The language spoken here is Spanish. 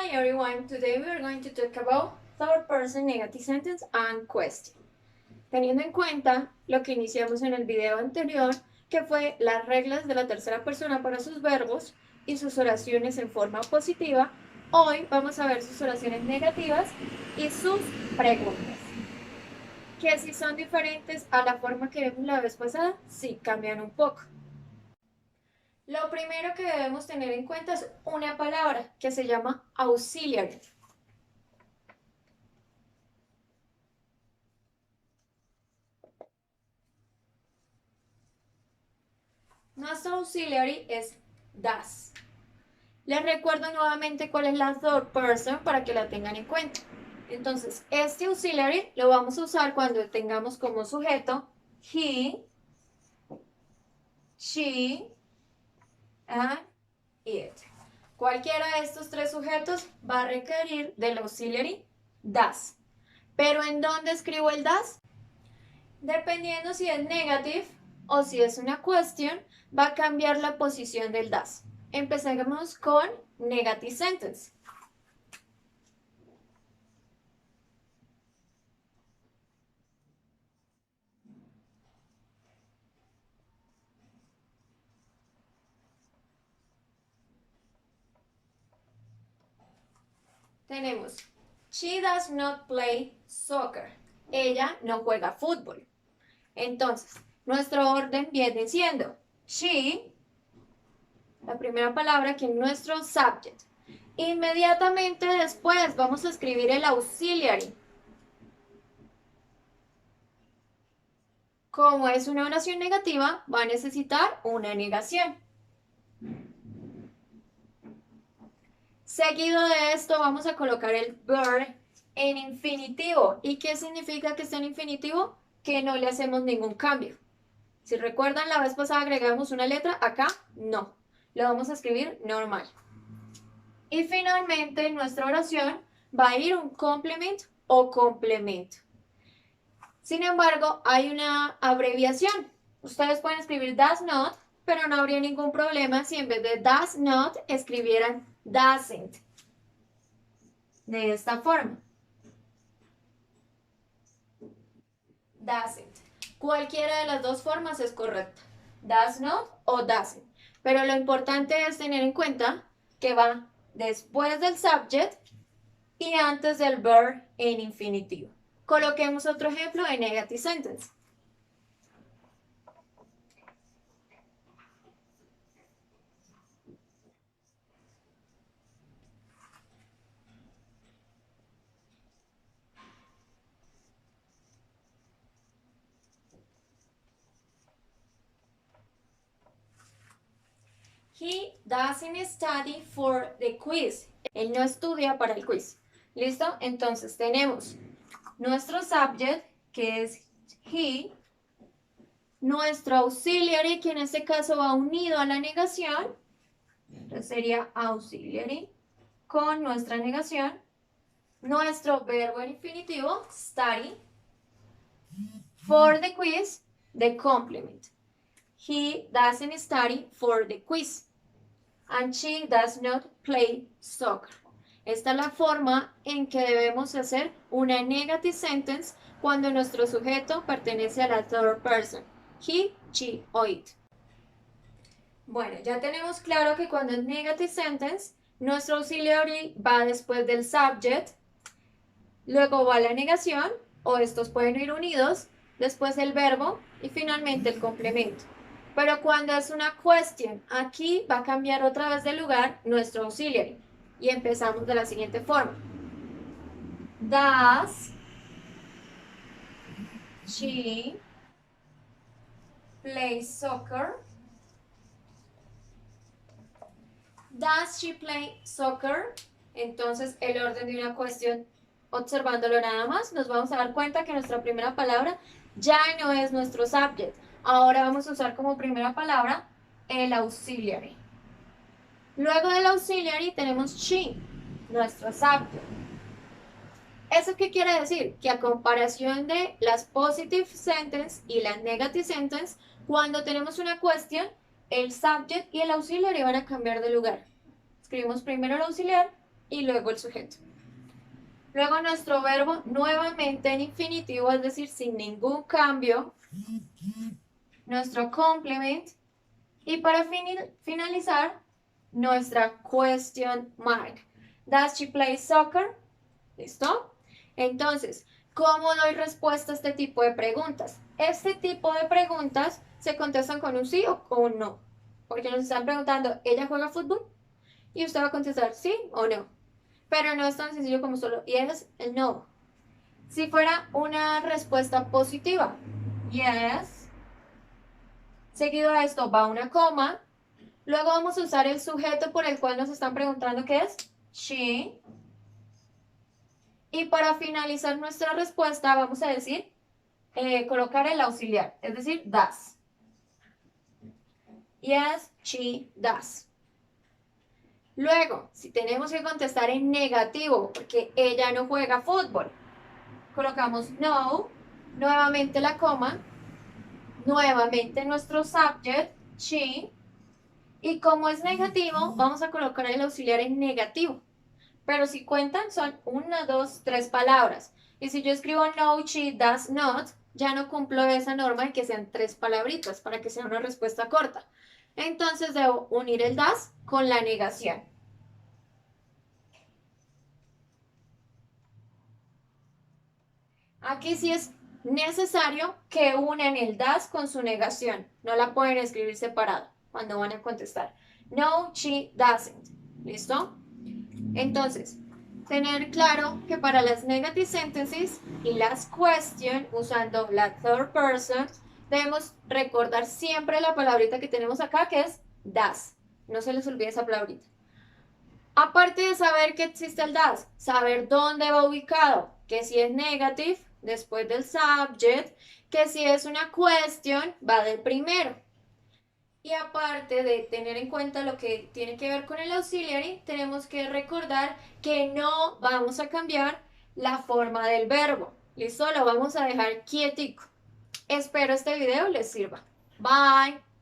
Hi everyone, today we are going to talk about third person negative sentence and question. Teniendo en cuenta lo que iniciamos en el video anterior, que fue las reglas de la tercera persona para sus verbos y sus oraciones en forma positiva, hoy vamos a ver sus oraciones negativas y sus preguntas. Que si son diferentes a la forma que vimos la vez pasada, sí cambian un poco. Lo primero que debemos tener en cuenta es una palabra que se llama auxiliary. Nuestro auxiliary es does. Les recuerdo nuevamente cuál es la third person para que la tengan en cuenta. Entonces, este auxiliary lo vamos a usar cuando tengamos como sujeto he, she, and it. Cualquiera de estos tres sujetos va a requerir del auxiliary does. ¿Pero en dónde escribo el does? Dependiendo si es negative o si es una question, va a cambiar la posición del does. Empecemos con negative sentence. Tenemos, she does not play soccer. Ella no juega fútbol. Entonces, nuestro orden viene siendo she, la primera palabra que es nuestro subject. Inmediatamente después vamos a escribir el auxiliary. Como es una oración negativa, va a necesitar una negación. Seguido de esto vamos a colocar el verb en infinitivo. ¿Y qué significa que está en infinitivo? Que no le hacemos ningún cambio. Si recuerdan, la vez pasada agregamos una letra, acá no. Lo vamos a escribir normal. Y finalmente en nuestra oración va a ir un complement o complemento. Sin embargo, hay una abreviación. Ustedes pueden escribir does not, pero no habría ningún problema si en vez de does not escribieran doesn't. De esta forma. Doesn't. Cualquiera de las dos formas es correcta. Does not o doesn't. Pero lo importante es tener en cuenta que va después del subject y antes del verb en infinitivo. Coloquemos otro ejemplo en negative sentence. He doesn't study for the quiz. Él no estudia para el quiz. ¿Listo? Entonces tenemos nuestro subject, que es he, nuestro auxiliary, que en este caso va unido a la negación, entonces sería auxiliary, con nuestra negación, nuestro verbo en infinitivo, study, for the quiz, the complement. He doesn't study for the quiz. And she does not play soccer. Esta es la forma en que debemos hacer una negative sentence cuando nuestro sujeto pertenece a la third person. He, she o it. Bueno, ya tenemos claro que cuando es negative sentence, nuestro auxiliary va después del subject, luego va la negación, o estos pueden ir unidos, después el verbo y finalmente el complemento. Pero cuando es una question, aquí va a cambiar otra vez de lugar nuestro auxiliary. Y empezamos de la siguiente forma. Does she play soccer? Does she play soccer? Entonces el orden de una cuestión, observándolo nada más, nos vamos a dar cuenta que nuestra primera palabra ya no es nuestro subject. Ahora vamos a usar como primera palabra el auxiliary. Luego del auxiliary tenemos she, nuestro subject. ¿Eso qué quiere decir? Que a comparación de las positive sentence y las negative sentence, cuando tenemos una question, el subject y el auxiliary van a cambiar de lugar. Escribimos primero el auxiliar y luego el sujeto. Luego nuestro verbo nuevamente en infinitivo, es decir, sin ningún cambio. Nuestro complement. Y para finalizar, nuestra question mark. Does she play soccer? ¿Listo? Entonces, ¿cómo doy respuesta a este tipo de preguntas? Este tipo de preguntas se contestan con un sí o con un no. Porque nos están preguntando, ¿ella juega fútbol? Y usted va a contestar sí o no. Pero no es tan sencillo como solo yes y no. Si fuera una respuesta positiva, yes, seguido a esto va una coma, luego vamos a usar el sujeto por el cual nos están preguntando qué es she, y para finalizar nuestra respuesta vamos a decir, colocar el auxiliar, es decir, does. Yes, she does. Luego, si tenemos que contestar en negativo, porque ella no juega fútbol, colocamos no, nuevamente la coma, nuevamente nuestro subject, she, y como es negativo, vamos a colocar el auxiliar en negativo. Pero si cuentan, son 1, 2, 3 palabras. Y si yo escribo no, she does not, ya no cumplo esa norma de que sean 3 palabritas para que sea una respuesta corta. Entonces debo unir el does con la negación. Aquí sí es necesario que unan el does con su negación. No la pueden escribir separado cuando van a contestar. No, she doesn't. ¿Listo? Entonces, tener claro que para las negative sentences y las question, usando la third person, debemos recordar siempre la palabrita que tenemos acá, que es does. No se les olvide esa palabrita. Aparte de saber que existe el does, saber dónde va ubicado, que si es negative, después del subject, que si es una question, va del primero. Y aparte de tener en cuenta lo que tiene que ver con el auxiliary, tenemos que recordar que no vamos a cambiar la forma del verbo. ¿Listo? Lo vamos a dejar quietico. Espero este video les sirva. Bye.